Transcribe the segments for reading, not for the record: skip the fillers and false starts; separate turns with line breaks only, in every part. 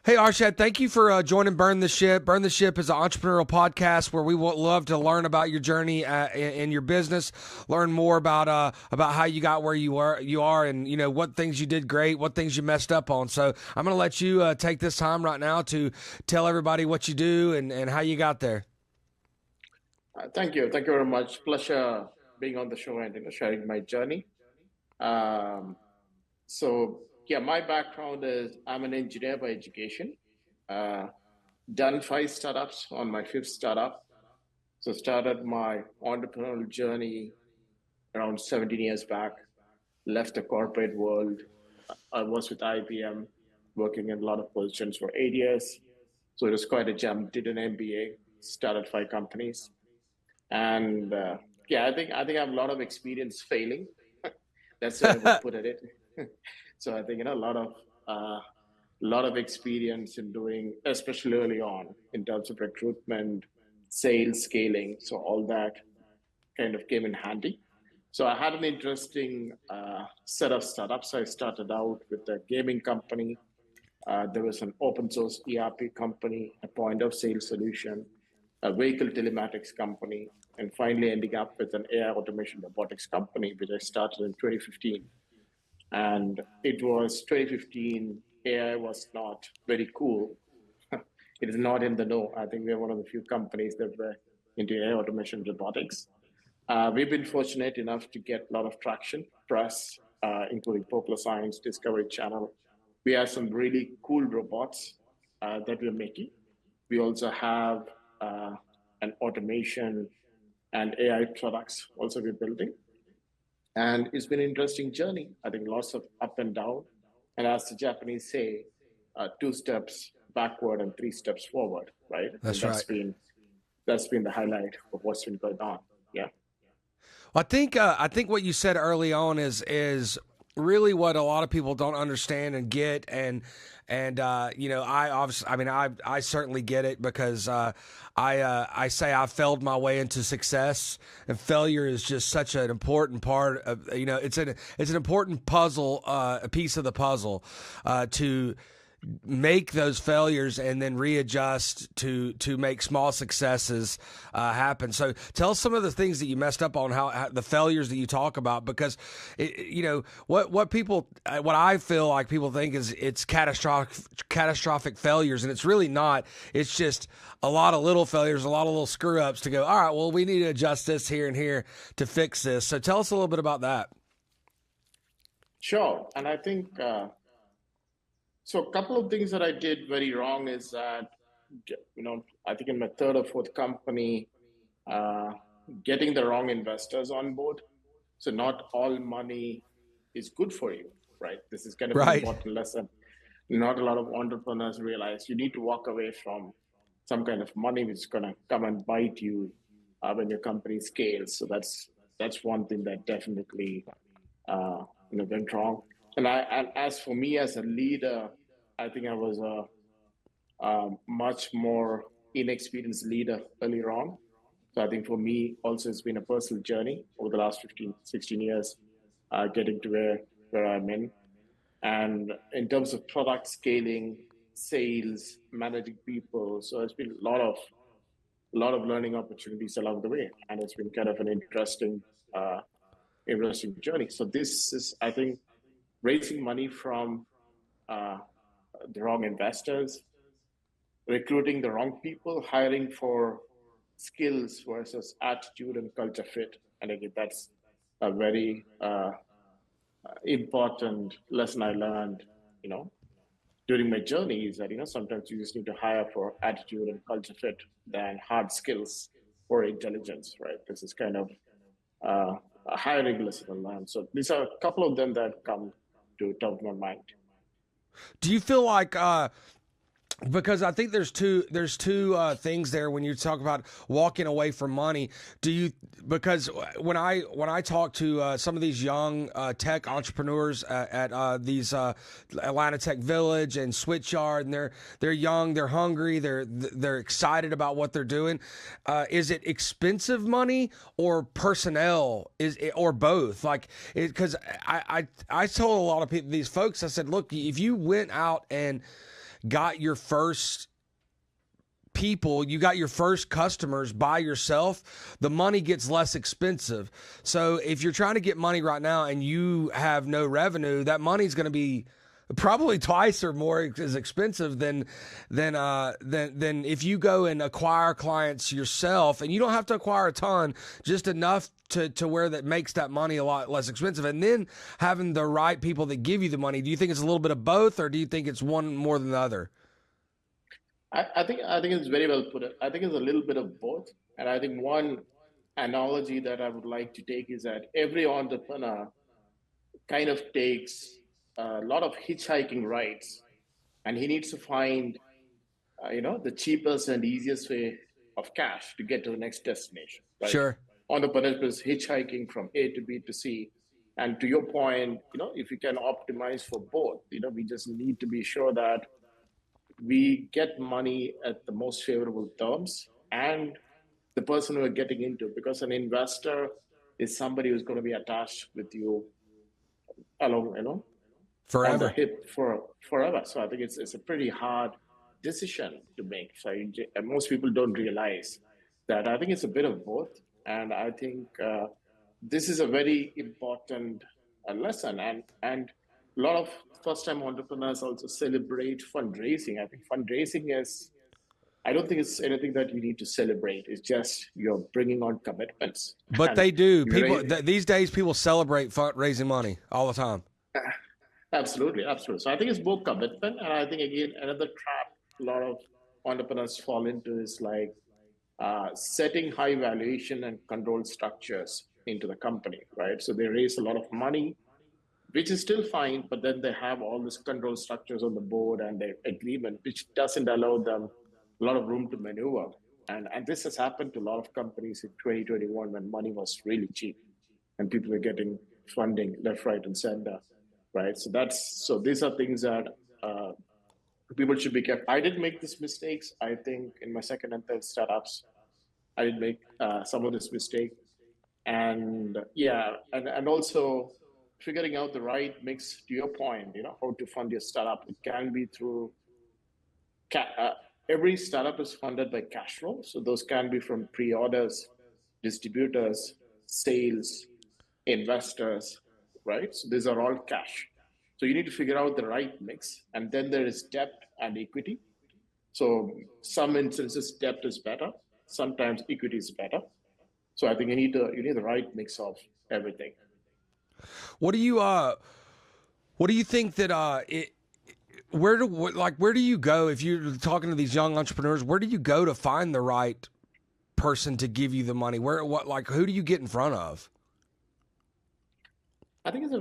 Hey, Arshad, thank you for joining Burn the Ship. Burn the Ship is an entrepreneurial podcast where we would love to learn about your journey in your business, learn more about how you got where you are, and what things you did great, what things you messed up on. So I'm going to let you take this time right now to tell everybody what you do and how you got there.
Thank you. Thank you very much. Pleasure being on the show and sharing my journey. Um, yeah, my background is I'm an engineer by education. Uh, done 5 startups on my fifth startup. So started my entrepreneurial journey around 17 years back. Left the corporate world. I was with IBM, working in a lot of positions for 8 years. So it was quite a jump. Did an MBA. Started 5 companies. And yeah, I think I have a lot of experience failing. That's the way I would put it. So I think uh, lot of experience in doing, especially early on, in terms of recruitment, sales, scaling. So all that kind of came in handy. So I had an interesting set of startups. I started out with a gaming company. There was an open source ERP company, a point of sale solution, a vehicle telematics company, and finally ending up with an AI automation robotics company, which I started in 2015. And it was 2015, AI was not very cool. It is not in the know. I think we're one of the few companies that were into AI automation robotics. We've been fortunate enough to get a lot of traction, press, including Popular Science, Discovery Channel. We have some really cool robots that we're making. We also have uh, an automation and AI products also we're building. And it's been an interesting journey. I think lots of up and down. And as the Japanese say, 2 steps backward and 3 steps forward, right? And
That's right.
that's been the highlight of what's been going on. Yeah.
Well, I think what you said early on is really what a lot of people don't understand and get, and I obviously, I mean, I certainly get it because I say I failed my way into success, and failure is just such an important part of it's an important puzzle, a piece of the puzzle, to make those failures and then readjust to make small successes happen. So tell us some of the things that you messed up on, how the failures that you talk about, because what I feel like people think is it's catastrophic failures, and it's really not. It's just a lot of little failures, a lot of little screw ups to go, all right, well, we need to adjust this here and here to fix this. So tell us a little bit about that.
Sure. And I think so. A couple of things that I did very wrong is that, I think in my third or fourth company, uh, getting the wrong investors on board. So not all money is good for you, right? This is kind of an
Right.
important lesson. Not a lot of entrepreneurs realize you need to walk away from some kind of money which is going to come and bite you when your company scales. So that's one thing that definitely went wrong. And as for me as a leader, I think I was a much more inexperienced leader earlier on. So I think for me also it's been a personal journey over the last 15, 16 years, getting to where I'm in. And in terms of product scaling, sales, managing people, so it's been a lot of learning opportunities along the way, and it's been kind of an uh, interesting journey. So this is, I think, raising money from uh, the wrong investors, recruiting the wrong people, hiring for skills versus attitude and culture fit. And again, that's a very important lesson I learned, you know, during my journey is that, sometimes you just need to hire for attitude and culture fit than hard skills or intelligence, right? This is kind of uh, a hiring lesson I learned. So these are a couple of them that come to top of my mind.
Do you feel like because I think there's two things there when you talk about walking away from money. Do you, because when I talk to some of these young tech entrepreneurs at these Atlanta Tech Village and Switchyard, and they're young, they're hungry, they're excited about what they're doing. Is it expensive money or personnel? Or both? Like, because I told a lot of people, these folks, I said, look, if you went out and got your first people, you got your first customers by yourself, the money gets less expensive. So if you're trying to get money right now and you have no revenue, that money's going to be probably twice or more as expensive than if you go and acquire clients yourself. And you don't have to acquire a ton, just enough to where that makes that money a lot less expensive. And then having the right people that give you the money. Do you think it's a little bit of both, or do you think it's one more than the other?
I think it's very well put. I think it's a little bit of both. And I think one analogy that I would like to take is that every entrepreneur kind of takes a lot of hitchhiking rides, and he needs to find, the cheapest and easiest way of cash to get to the next destination, right?
Sure.
Entrepreneur is hitchhiking from A to B to C. And to your point, if you can optimize for both, we just need to be sure that we get money at the most favorable terms and the person we're getting into, because an investor is somebody who's going to be attached with you along, on the
Forever.
hip for forever. So I think it's a pretty hard decision to make. So and most people don't realize that. I think it's a bit of both, and I think this is a very important lesson. And a lot of first-time entrepreneurs also celebrate fundraising. I think fundraising is, I don't think it's anything that you need to celebrate. It's just you're bringing on commitments.
But
And
they do. People
raise,
these days, people celebrate raising money all the time.
absolutely, absolutely. So I think it's both commitment, and I think again another trap a lot of entrepreneurs fall into is like setting high valuation and control structures into the company, right? So they raise a lot of money, which is still fine, but then they have all these control structures on the board and their agreement, which doesn't allow them a lot of room to maneuver. And this has happened to a lot of companies in 2021 when money was really cheap and people were getting funding left, right, and center, right? So these are things that people should be careful. I did make these mistakes. I think in my second and third startups, I did make some of this mistake. And and also figuring out the right mix, to your point, how to fund your startup. It can be through every startup is funded by cash flow. So those can be from pre-orders, distributors, sales, investors, right? So these are all cash. So you need to figure out the right mix. And then there is debt and equity. So some instances debt is better, sometimes equity is better. So I think you need the right mix of everything.
What do you think that where do you go if you're talking to these young entrepreneurs? Where do you go to find the right person to give you the money? Who do you get in front of?
I think it's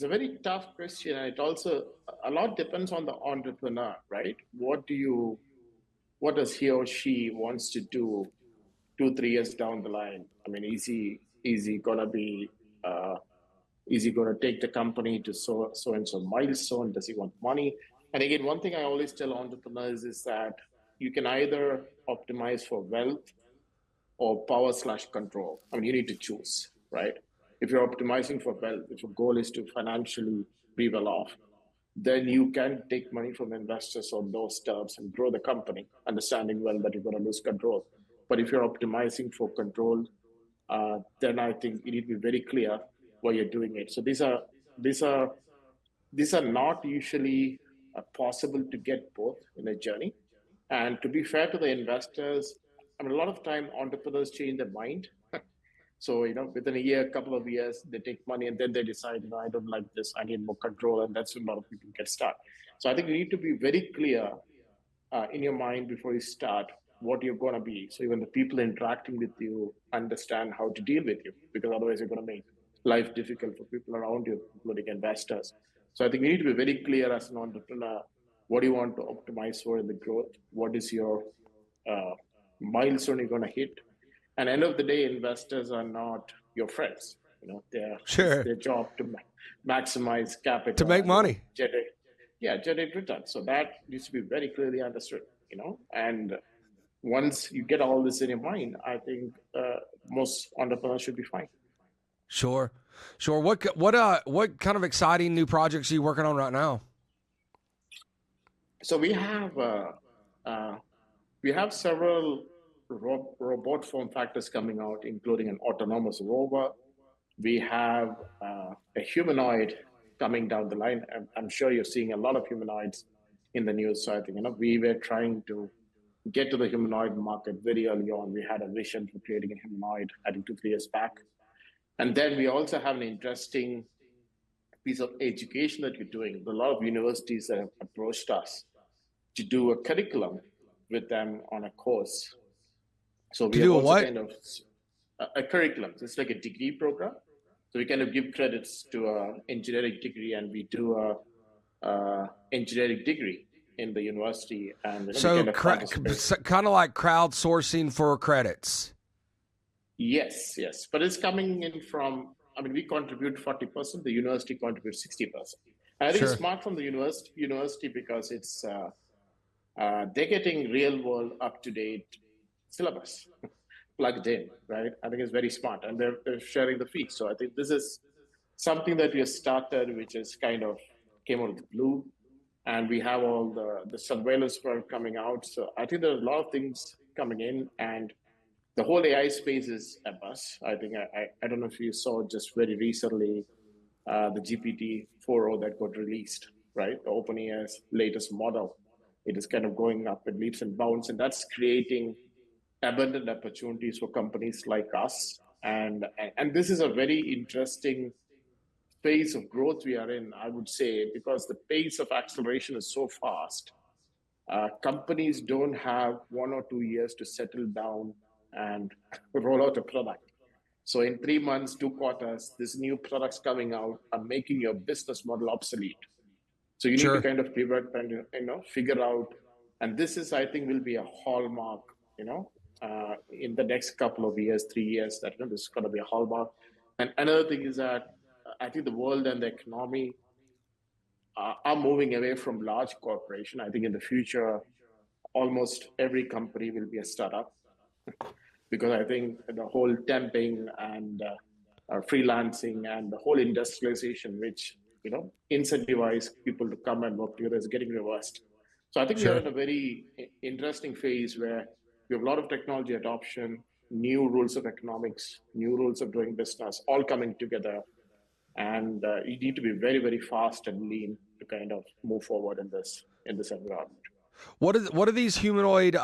a very tough question, and it also a lot depends on the entrepreneur, right? What does he or she wants to do 2 3 years down the line? I mean, is he gonna be is he going to take the company to so and so milestone? Does he want money? And again, one thing I always tell entrepreneurs is that you can either optimize for wealth or power/control. I mean, you need to choose, right? If you're optimizing for wealth, if your goal is to financially be well off, then you can take money from investors on those terms and grow the company, understanding well that you're going to lose control. But if you're optimizing for control, then I think you need to be very clear why you're doing it. So these are not usually possible to get both in a journey. And to be fair to the investors, I mean, a lot of time entrepreneurs change their mind. So, within a year, a couple of years, they take money and then they decide, I don't like this, I need more control. And that's when a lot of people get stuck. So I think you need to be very clear in your mind before you start what you're going to be. So even the people interacting with you understand how to deal with you, because otherwise you're going to make life difficult for people around you, including investors. So I think you need to be very clear as an entrepreneur. What do you want to optimize for in the growth? What is your milestone you're going to hit? And end of the day, investors are not your friends.
Sure.
It's their job to maximize capital.
To make money.
Generate return. So that needs to be very clearly understood, and once you get all this in your mind, I think most entrepreneurs should be fine.
Sure. What kind of exciting new projects are you working on right now?
So uh, we have several robot form factors coming out, including an autonomous rover. We have a humanoid coming down the line. I'm sure you're seeing a lot of humanoids in the news. So I think we were trying to get to the humanoid market very early on. We had a vision for creating a humanoid, I think 2 3 years back, and then we also have an interesting piece of education that you're doing. A lot of universities have approached us to do a curriculum with them on a course. So
To
we have
do a
also
what?
kind of a curriculum. So it's like a degree program. So we kind of give credits to a engineering degree, and we do a engineering degree in the university, and we
So
kind of participate.
kind of like crowdsourcing for credits.
Yes, yes, but it's coming in from. I mean, we contribute 40%. The university contributes 60%. I think it's
Sure.
smart from the university because it's they're getting real world up to date syllabus plugged in, right? I think it's very smart, and they're sharing the fee. So I think this is something that we have started, which is kind of came out of the blue, and we have all the surveillance product coming out. So I think there's a lot of things coming in, and the whole AI space is a buzz. I think I don't know if you saw just very recently the GPT 4.0 that got released, right? The OpenAI's latest model. It is kind of going up in leaps and bounds, and that's creating abundant opportunities for companies like us. And this is a very interesting phase of growth we are in, I would say, because the pace of acceleration is so fast. Companies don't have 1 or 2 years to settle down and roll out a product. So in 3 months, 2 quarters, this new products coming out are making your business model obsolete. So you need to
Sure.
kind of pivot and figure out. And this is, I think, will be a hallmark. In the next couple of years, 3 years, that this is going to be a hallmark. And another thing is that I think the world and the economy are moving away from large corporation. I think in the future, almost every company will be a startup because I think the whole temping and freelancing and the whole industrialization, which incentivize people to come and work together, is getting reversed. So I think we are
Sure.
in a very interesting phase where we have a lot of technology adoption, new rules of economics, new rules of doing business, all coming together, and you need to be very, very fast and lean to kind of move forward in this environment.
What are these humanoid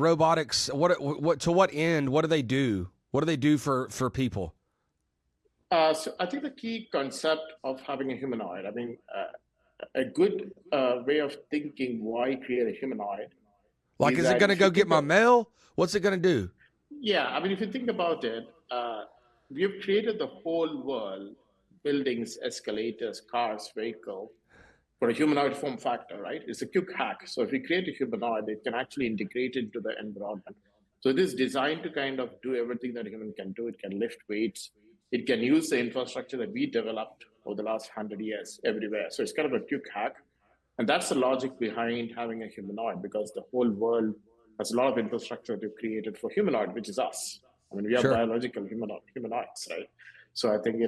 robotics? What to what end? What do they do? What do they do for people?
So I think the key concept of having a humanoid, I mean, a good way of thinking why create a humanoid
Like,
is
is it
that
going to
if you
go get
think
my
of,
mail? What's it going to do?
yeah, I mean, if you think about it, we have created the whole world, buildings, escalators, cars, vehicle, for a humanoid form factor, right? It's a quick hack. So if we create a humanoid, it can actually integrate into the environment. So it is designed to kind of do everything that a human can do. It can lift weights. It can use the infrastructure that we developed over the last 100 years everywhere. So it's kind of a quick hack. And that's the logic behind having a humanoid, because the whole world has a lot of infrastructure to created for humanoid, which is us. I mean, we are
Sure.
biological humanoids, right? So I think,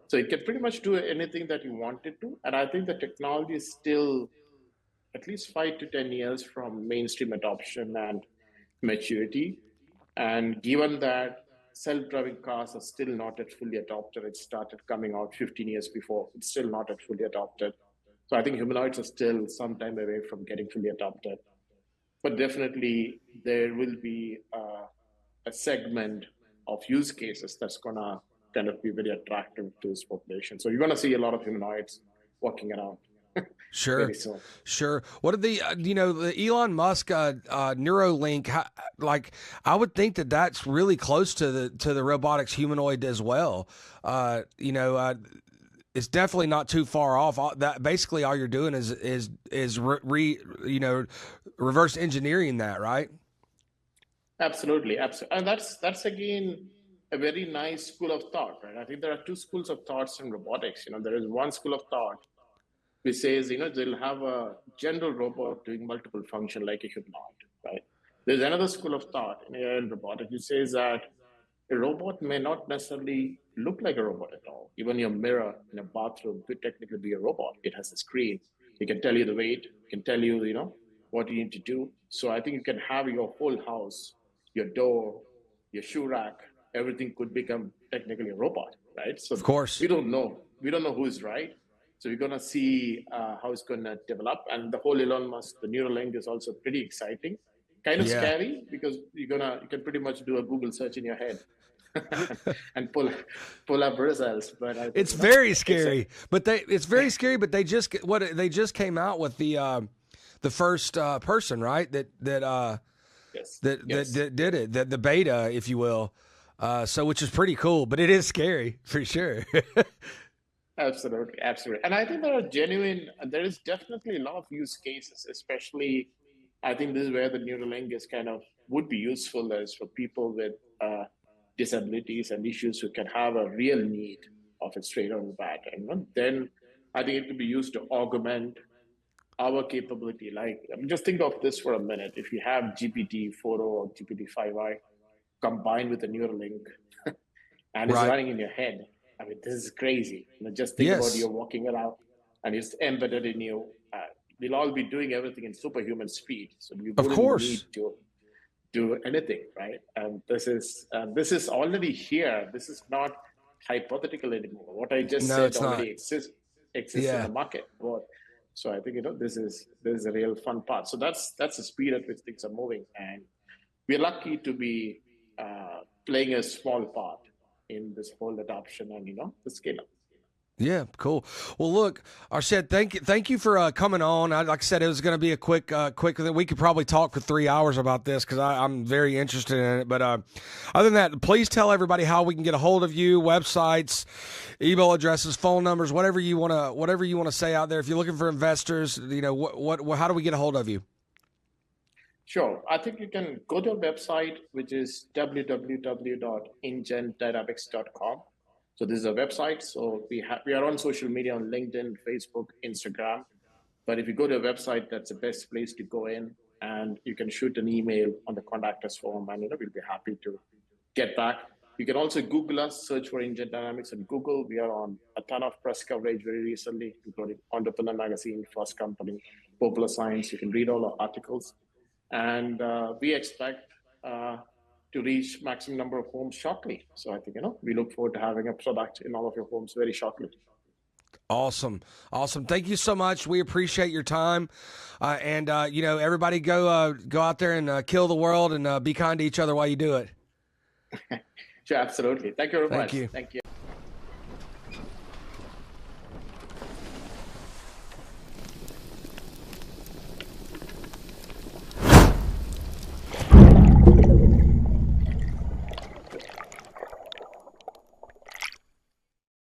so it can pretty much do anything that you want it to. And I think the technology is still at least 5 to 10 years from mainstream adoption and maturity. And given that self-driving cars are still not at fully adopted, it started coming out 15 years before, it's still not at fully adopted. So I think humanoids are still some time away from getting fully adopted. But definitely there will be a segment of use cases that's going to kind of be very attractive to this population. So you're going to see a lot of humanoids walking around very
Sure.
soon.
Sure. What are the Elon Musk Neuralink? Like, I would think that that's really close to the robotics humanoid as well. It's definitely not too far off. That basically all you're doing is reverse engineering that, right?
Absolutely, absolutely, and that's again a very nice school of thought, right? I think there are two schools of thoughts in robotics. There is one school of thought which says they'll have a general robot doing multiple function like a humanoid, right? There's another school of thought in AI and robotics which says that a robot may not necessarily look like a robot at all. Even your mirror in a bathroom could technically be a robot. It has a screen. It can tell you the weight. It can tell you, what you need to do. So I think you can have your whole house, your door, your shoe rack, everything could become technically a robot, right? So
Of course.
we don't know who's right. So we're gonna see how it's gonna develop, and the whole Elon Musk, the Neuralink is also pretty exciting, kind of
Yeah.
scary because you can pretty much do a Google search in your head and pull up results. But I think,
It's
you know,
very scary,
it's
but they just came out with the first person, right?
yes,
That did it, the beta, if you will. So which is pretty cool, but it is scary for sure.
absolutely, absolutely. And I think there is definitely a lot of use cases, especially I think this is where the Neuralink is kind of would be useful as for people with disabilities and issues who can have a real need of it straight on the bat. And then I think it could be used to augment our capability. Like, I mean, just think of this for a minute. If you have GPT-4 or GPT-5i combined with a Neuralink and it's
Right.
running in your head, I mean, this is crazy. Just think about
Yes.
you walking around and it's embedded in you. We'll all be doing everything in superhuman speed, so we
Of
wouldn't need
course.
to do anything, right? And this is already here. This is not hypothetical anymore. What I just
No,
said
it's not.
already exists in
Yeah.
the market. So I think this is a real fun part. So that's the speed at which things are moving, and we're lucky to be playing a small part in this whole adoption and the scale up.
Yeah, cool. Well, look, Arshad, thank you for coming on. Like I said, it was going to be a quick. We could probably talk for 3 hours about this because I'm very interested in it. But other than that, please tell everybody how we can get a hold of you, websites, email addresses, phone numbers, whatever you want to say out there. If you're looking for investors, how do we get a hold of you?
Sure. I think you can go to our website, which is www.ingendynamics.com. So this is a website. So we are on social media on LinkedIn, Facebook, Instagram. But if you go to a website, that's the best place to go in, and you can shoot an email on the contact us form, and we'll be happy to get back. You can also Google us, search for Engine Dynamics on Google. We are on a ton of press coverage very recently, including Entrepreneur Magazine, Fast Company, Popular Science. You can read all our articles. And we expect to reach maximum number of homes shortly. So I think, we look forward to having a product in all of your homes very shortly.
Awesome. Thank you so much. We appreciate your time. And everybody go out there and kill the world and be kind to each other while you do it.
Sure, absolutely. Thank you very much.
Thank you.
Thank you.